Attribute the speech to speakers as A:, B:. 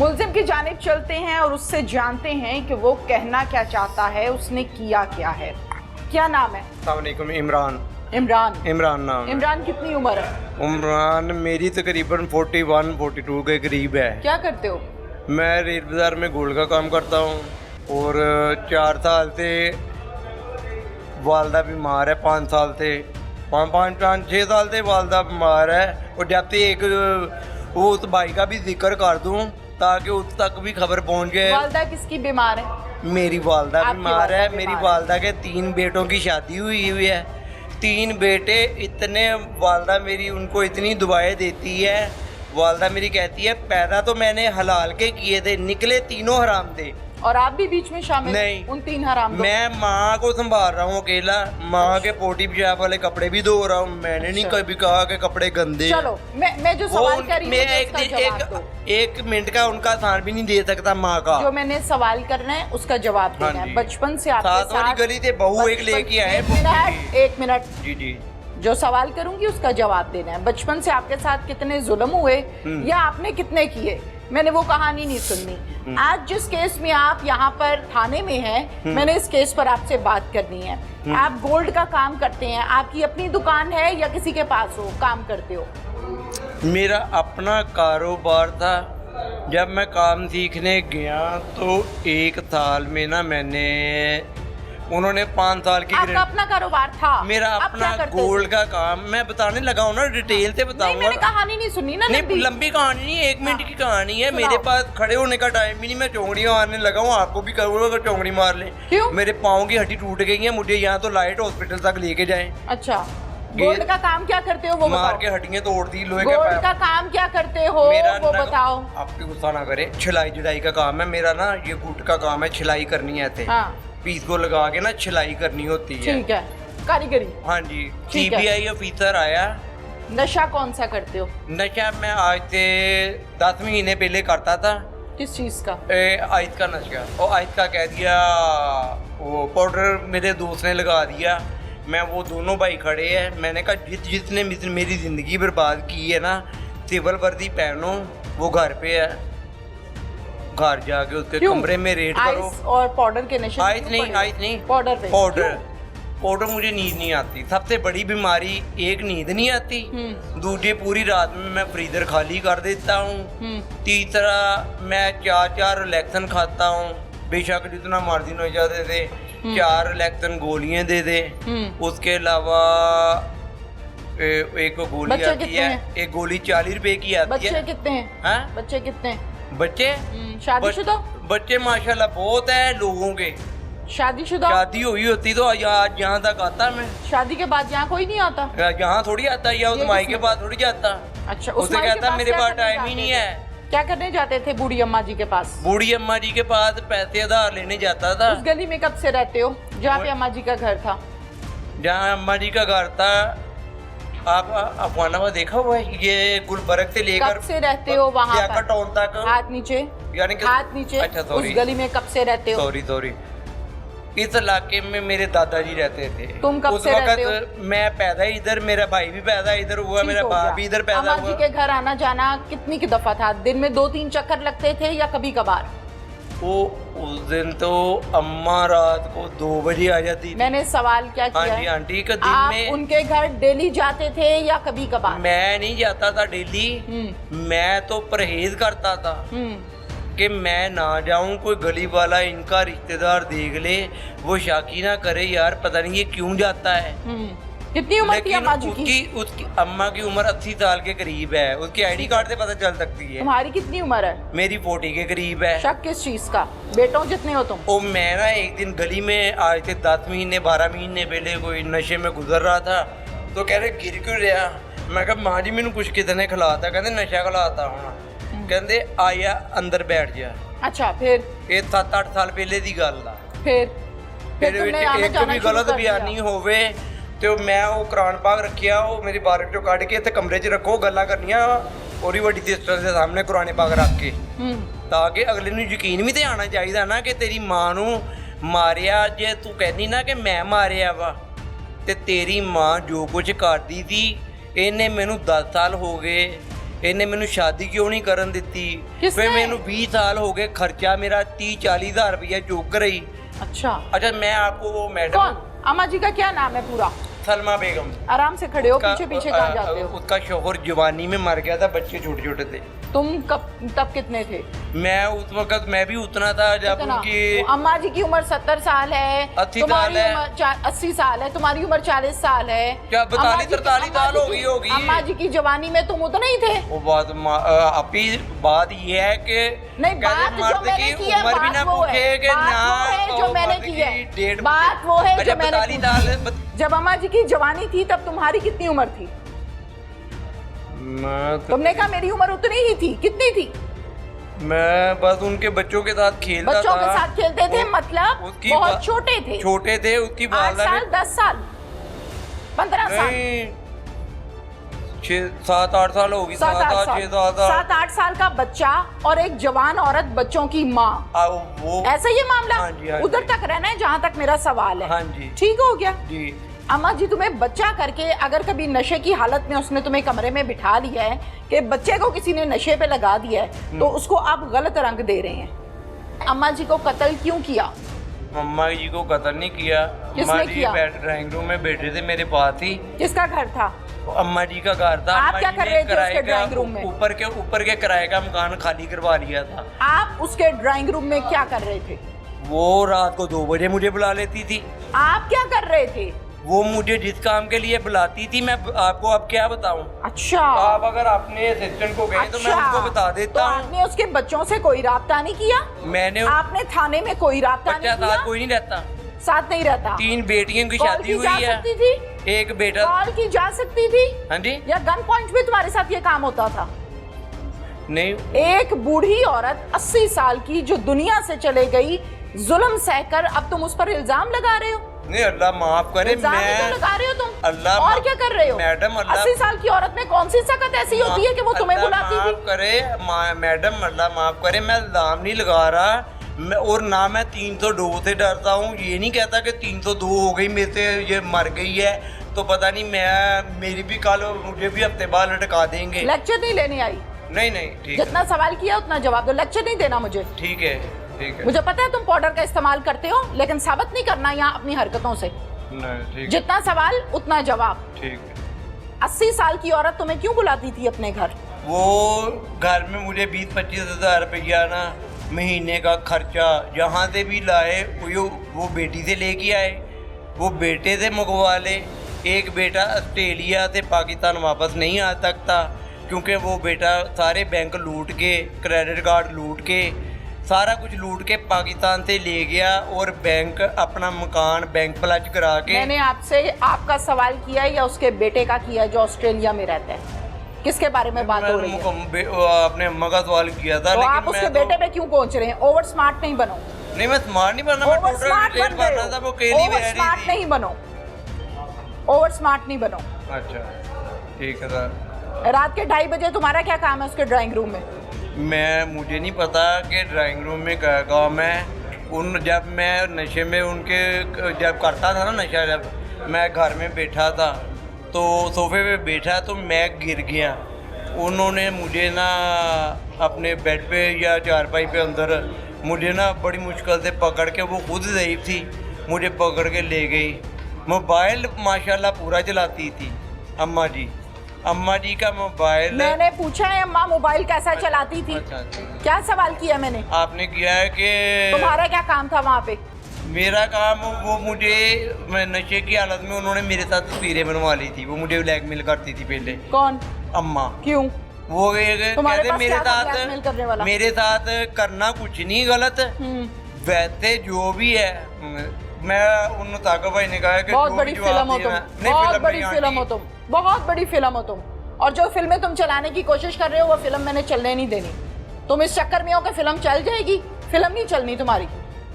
A: मुल्जिम की जानिब चलते हैं और उससे जानते हैं कि वो कहना क्या चाहता है, उसने किया क्या है। क्या नाम है?
B: अस्सलाम वालेकुम। इमरान नाम है।
A: इमरान कितनी उम्र है?
B: इमरान मेरी तकरीबन 41-42 के करीब है।
A: क्या करते हो?
B: मैं रेल बाज़ार में गोल्ड का काम करता हूँ और 4 साल से वालदा बीमार है। 5 साल से 5-6 साल से वालदा बीमार है। और जब से एक वो उस भाई का भी जिक्र कर दूँ ताकि उस तक भी खबर पहुँच जाए।
A: वालदा किसकी बीमार है?
B: मेरी वालदा
A: आपकी
B: बीमार
A: वालदा
B: है।
A: बीमार
B: मेरी
A: है।
B: वालदा के 3 बेटों की शादी हुई है। 3 बेटे इतने, वालदा मेरी उनको इतनी दुआएं देती है। वालदा मेरी कहती है पैदा तो मैंने हलाल के किए थे, निकले तीनों हराम थे।
A: और आप भी बीच में शामिल?
B: नहीं।
A: उन 3 हराम।
B: मैं माँ को संभाल रहा हूँ अकेला। माँ के पोटी पेशाब वाले कपड़े भी धो रहा हूँ। मैंने नहीं
A: अच्छा।
B: कभी कहा कि कपड़े गंदे हैं।
A: चलो मैं जो सवाल कर रही हूँ
B: मैं
A: उसका जवाब दो।
B: एक मिनट का उनका स्थान भी नहीं दे सकता माँ का।
A: जो मैंने सवाल करना है उसका जवाब देना है।
B: जी।
A: बचपन से आपके
B: साथ वाली गली से बहू एक लेके आए।
A: एक मिनट।
B: जी।
A: जो सवाल करूंगी उसका जवाब देना है। बचपन से आपके साथ कितने जुल्म हुए या आपने कितने किए, मैंने वो कहानी नहीं सुननी। आज जिस केस में आप यहाँ पर थाने में हैं, मैंने इस केस पर आपसे बात करनी है। आप गोल्ड का काम करते हैं, आपकी अपनी दुकान है या किसी के पास हो काम करते हो?
B: मेरा अपना कारोबार था। जब मैं काम सीखने गया तो 1 साल में ना मैंने, उन्होंने 5 साल की
A: आपका अपना कारोबार था?
B: मेरा
A: आप
B: अपना
A: क्या करते
B: गोल्ड
A: थे?
B: का काम मैं बताने लगा हूँ ना, डिटेल से
A: नहीं,
B: बताऊंगा।
A: मैंने कहानी नहीं सुनी ना।
B: नहीं, लंबी कहानी नहीं, 1 मिनट की कहानी है।
A: सुनाओ।
B: मेरे पास खड़े होने का टाइम भी नहीं। मैं चौंगड़ियाँ मारने लगा हूँ। आपको भी करूँगा अगर चौंगड़ी मार ले।
A: क्यों?
B: मेरे पाँव की हड्डी टूट गई है। मुझे यहाँ तो लाइट हॉस्पिटल तक लेके जाए।
A: अच्छा, गोल्ड का काम क्या करते हो वो
B: मार
A: बताओ।
B: के हड्डियाँ तोड़ दी लोहे के
A: गोल्ड
B: पाइप।
A: का काम क्या करते हो वो बताओ।
B: आप भी गुस्सा ना करे। छिलाई जड़ाई का काम है मेरा ना, ये गुट का काम है। छिलाई करनी है ऐसे,
A: हाँ
B: पीस को लगा के ना छिलाई करनी होती है।
A: ठीक है, कारीगरी।
B: हाँ जी।
A: ठीक है।
B: सीबीआई ऑफिसर आया।
A: नशा कौन सा करते हो?
B: नशा मैं आज से 10 महीने पहले करता था।
A: किस चीज का?
B: आयत का नशा। और आयत का कह दिया, वो पाउडर मेरे दोस्त ने लगा दिया। मैं, वो दोनों भाई खड़े हैं। मैंने कहा जिसने मेरी ज़िंदगी बर्बाद की है ना, सिविल वर्दी पहनो। वो घर पे है, घर जाके उसके कमरे में रेड करो।
A: आइस और पाउडर के नशे?
B: आइस नहीं
A: पाउडर पे।
B: पाउडर मुझे नींद नहीं आती। सबसे बड़ी बीमारी, एक नींद नहीं आती, दूसरी पूरी रात में मैं फ्रीजर खाली कर देता हूँ, तीसरा मैं 4 रिलैक्सन खाता हूँ। बेशक जितना मर्जी हो जाते थे, 4 रिलैक्सन गोलियां दे दे। उसके अलावा एक गोली आती है, एक गोली 40 रुपए की आती है।
A: बच्चे कितने हैं?
B: हाँ?
A: बच्चे कितने हैं?
B: बच्चे
A: शादीशुदा?
B: बच्चे माशाल्लाह बहुत है लोगों के।
A: शादीशुदा?
B: शादी हुई होती तो आज यहाँ तक आता मैं।
A: शादी के बाद यहाँ कोई नहीं आता?
B: यहाँ थोड़ी आता, या उस माई के पास थोड़ी जाता।
A: अच्छा,
B: उसे कहता मेरे पास टाइम ही नहीं है।
A: क्या करने जाते थे बूढ़ी अम्मा जी के पास?
B: बूढ़ी अम्मा जी के पास पैसे उधार लेने जाता था।
A: उस गली में कब से रहते हो जहाँ पे अम्मा जी का घर था?
B: जहाँ अम्मा जी का घर था, आप अफवानाबाद देखा हुआ है? ये गुलबर्ग से लेकर
A: कब से रहते हो वहाँ पर?
B: टाउन तक।
A: हाथ नीचे,
B: यानी कि
A: हाथ नीचे।
B: अच्छा,
A: उस गली में कब से रहते हो?
B: सॉरी। इस इलाके में मेरे दादाजी रहते थे।
A: तुम कब
B: उस
A: से रहते हो?
B: मैं पैदा इधर, मेरा भाई भी पैदा इधर हुआ, मेरा बाप भी इधर पैदा
A: अम्मा
B: हुआ।
A: जी के घर आना जाना कितनी की दफा था? दिन में 2-3 चक्कर लगते थे या कभी कभार?
B: वो उस दिन तो अम्मा रात को 2 बजे आ जाती थी।
A: मैंने सवाल क्या किया?
B: हाँ जी आंटी, का दिन
A: आप
B: में
A: उनके घर डेली जाते थे या कभी कभार?
B: मैं नहीं जाता था डेली। मैं तो परहेज करता था कि मैं ना जाऊं, कोई गली वाला इनका रिश्तेदार देख ले, वो शाकी ना करे यार पता नहीं ये क्यों जाता है।
A: कितनी उम्र थी अम्मा जी की?
B: उसकी अम्मा की उम्र 80 साल के करीब है। उसकी आईडी कार्ड से पता चल सकती है।
A: तुम्हारी कितनी उम्र है?
B: मेरी 40 के करीब है।
A: शक किस चीज का? बेटों जितने हो तुम?
B: ओ मैं ना एक दिन गली में आज से 10 महीने 12 महीने पहले कोई नशे में गुजर रहा था, तो कह रहे गिर क्यों रहा? मैं कहा माँ जी मैंने कुछ कितने खिलाता? कहते नशा खिलाता होना। कहते आया अंदर बैठ जा।
A: अच्छा, फिर?
B: ये 7-8 साल पहले दी गल दा।
A: फिर
B: तुमने आना जाना शुरू गलत बयानी होवे तो मैं वो कुरान पाक रखिया, वो मेरी बारक चो कढ़ के इत्थे कमरे च रखो, गल्लां करनियां ओरी वड्डी सिस्टर दे सामने कुरान पाक रख के, ताकि अगले नूं यकीन भी ते आना चाहिदा ना कि तेरी मां नूं मारिया। जे तू कहनी ना कि मैं मारिया वा, ते तेरी मां जो कुछ करदी थी, इन्हें मैनू 10 साल हो गए, ਇਹਨੇ ਮੈਨੂੰ ਸ਼ਾਦੀ ਕਿਉਂ ਨਹੀਂ ਕਰਨ ਦਿੱਤੀ
A: ਕਿਸਨੇ?
B: ਫਿਰ ਮੈਨੂੰ 20 ਸਾਲ ਹੋ ਗਏ ਖਰਚਾ ਮੇਰਾ 30-40 हज़ार रुपया चुक रही। अच्छा मैं आपको वो मैडम
A: कौन? अम्मा जी का क्या नाम है पूरा?
B: सलमा बेगम।
A: आराम से खड़े हो, पीछे पीछे कहाँ जाते हो?
B: उसका शोहर जवानी में मर गया था, बच्चे छोटे छोटे थे।
A: तुम तब कितने थे?
B: मैं उस वक्त मैं भी उतना था जब
A: कितना?
B: उनकी
A: अम्मा जी की उम्र 70 साल है,
B: 80
A: तुम्हारी
B: साल है।
A: उम्र 80 साल है, तुम्हारी उम्र 40 साल है।
B: क्या
A: अम्मा जी
B: 42-43 साल हो गई होगी।
A: अम्मा जी की जवानी में तुम उतने ही थे।
B: वो बात अभी बात ये है कि
A: नहीं, बात जो मैंने की है,
B: उम्र भी ना
A: बात वो
B: पूछे
A: है,
B: कि
A: बात
B: ना
A: वो है जो मैंने
B: मर्द
A: की है,
B: डेट
A: बात वो है जो मैंने
B: 42 साल
A: जब अम्मा जी की जवानी थी तब तुम्हारी कितनी उम्र थी? तुमने कहा मेरी उम्र उतनी ही थी, कितनी थी?
B: मैं बस उनके बच्चों के साथ खेलता
A: बच्चों
B: था।
A: के साथ खेलते थे, मतलब
B: उसकी
A: बहुत छोटे थे।
B: छोटे थे, उसकी
A: 8
B: वालदा
A: साल, 10 साल, 15 साल,
B: नहीं 6-7-8 साल होगी।
A: 7-8 साल का बच्चा और एक जवान औरत, बच्चों की माँ,
B: वो
A: ऐसा ये मामला?
B: हाँ जी, हाँ
A: उधर
B: जी।
A: तक रहना है जहाँ तक मेरा सवाल है।
B: हाँ जी।
A: ठीक हो गया
B: जी।
A: अम्मा जी, तुम्हें बच्चा करके अगर कभी नशे की हालत में उसने तुम्हें कमरे में बिठा लिया है कि बच्चे को किसी ने नशे पे लगा दिया है, तो उसको आप गलत रंग दे रहे हैं। अम्मा जी को कत्ल क्यों किया?
B: अम्मा जी को कत्ल नहीं किया।
A: किसने
B: अम्मा जी
A: किया?
B: ड्राइंग रूम में बैठे थे मेरे पास ही।
A: किसका घर था?
B: अम्मा जी का घर था।
A: आप
B: अम्मा
A: क्या
B: जी
A: कर
B: ने
A: रहे थे उसके
B: किराए का
A: ड्राइंग रूम में?
B: ऊपर के किराए का मकान खाली करवा लिया था।
A: आप उसके ड्राइंग रूम में क्या कर रहे थे?
B: वो रात को 2 बजे मुझे बुला लेती थी।
A: आप क्या कर रहे थे?
B: वो मुझे जिस काम के लिए बुलाती थी, मैं आपको अब क्या बताऊं।
A: अच्छा,
B: आप अगर अपने असिस्टेंट को गए तो मैं उनको बता देता हूँ।
A: आपने उसके बच्चों से कोई राब्ता नहीं किया?
B: मैंने
A: आपने थाने में कोई राब्ता नहीं
B: बच्चा
A: किया?
B: साथ कोई नहीं रहता।
A: साथ नहीं रहता।
B: 3 बेटियों की
A: कॉल
B: शादी
A: की
B: हुई
A: जा
B: है।
A: सकती थी?
B: एक बेटा।
A: कॉल की जा सकती थी?
B: हाँ जी।
A: या गन पॉइंट पे तुम्हारे साथ ये काम होता था?
B: नहीं,
A: एक बूढ़ी औरत 80 साल की जो दुनिया से चले गई, जुल्म सहकर अब तुम उस पर इल्जाम लगा रहे हो?
B: नहीं, अल्लाह माफ करे।
A: इल्जाम ही तो
B: मैं
A: लगा रहे हो तुम।
B: अल्लाह
A: और क्या कर रहे हो
B: मैडम? अल्लाह
A: 80 साल की औरत में कौन सी सकत ऐसी होती है कि वो तुम्हें बुलाती थी?
B: माफ करे मैडम, अल्लाह माफ करे, मैं इल्जाम नहीं लगा रहा। और ना मैं 302 से डरता हूँ। ये नहीं कहता कि 302 हो गई मेरे से, ये मर गई है तो पता नहीं मेरी भी कल मुझे भी हफ्ते बाद लटका देंगे।
A: लेक्चर नहीं लेने आई।
B: नहीं ठीक
A: जितना सवाल किया उतना जवाब दो, लेक्चर नहीं देना मुझे।
B: ठीक है।
A: मुझे पता है तुम पाउडर का इस्तेमाल करते हो, लेकिन साबित नहीं करना यहाँ अपनी हरकतों से।
B: नहीं,
A: जितना सवाल उतना जवाब।
B: ठीक है।
A: 80 साल की औरत तुम्हें क्यों बुलाती थी अपने घर?
B: वो घर में मुझे 20-25 हज़ार रुपया ना महीने का खर्चा जहाँ से भी लाए वो बेटी से लेके आए, वो बेटे से मंगवा ले। एक बेटा ऑस्ट्रेलिया से पाकिस्तान वापस नहीं आ सकता क्योंकि वो बेटा सारे बैंक लूट के, क्रेडिट कार्ड लूट के, सारा कुछ लूट के पाकिस्तान से ले गया और बैंक अपना मकान बैंक प्लज करा के।
A: मैंने आपसे आपका सवाल किया या उसके बेटे का किया जो ऑस्ट्रेलिया में रहता है? किसके बारे में बात हो रही है?
B: अपने अम्मा का सवाल किया था।
A: तो
B: लेकिन
A: आप उसके बेटे पे क्यों पहुंच रहे हैं? ओवर स्मार्ट नहीं बनो।
B: नहीं, मैं स्मार्ट नहीं बनना, मैं टोटल डिटेल बनना था। वो केली
A: ओवर स्मार्ट नहीं बनो, ओवर स्मार्ट नहीं बनो।
B: अच्छा ठीक है सर।
A: रात के 2:30 बजे तुम्हारा क्या काम है उसके ड्राइंग रूम में?
B: मुझे नहीं पता कि ड्राइंग रूम में क्या काम है। जब मैं नशे में उनके जब करता था ना नशा, जब मैं घर में बैठा था तो सोफे पे बैठा तो मैं गिर गया। उन्होंने मुझे ना अपने बेड पे या चारपाई पे अंदर मुझे ना बड़ी मुश्किल से पकड़ के, वो खुद ज़ईफ़ थी, मुझे पकड़ के ले गई। मोबाइल माशाल्लाह पूरा चलाती थी अम्मा जी। अम्मा जी का मोबाइल।
A: मैंने पूछा है अम्मा मोबाइल कैसा चलाती थी?
B: अच्छा।
A: क्या सवाल किया मैंने?
B: आपने किया है कि
A: तुम्हारा क्या काम था वहाँ पे?
B: मेरा काम वो मैं नशे की हालत में उन्होंने मेरे साथ तस्वीरें बनवा ली थी। वो मुझे ब्लैकमेल करती थी पहले।
A: कौन?
B: अम्मा।
A: क्यों?
B: वो कहते मेरे साथ करना कुछ नहीं गलत, वैसे जो भी है। मैं उन ताका भाई ने कहा कि
A: बहुत बड़ी फिल्म हो तुम, बहुत बड़ी फिल्म हो तुम, बहुत बड़ी फिल्म हो तुम। और जो फिल्में तुम चलाने की कोशिश कर रहे हो वो फिल्म मैंने चलने नहीं देनी। तुम इस चक्कर में हो कि फिल्म चल जाएगी, फिल्म नहीं चलनी तुम्हारी।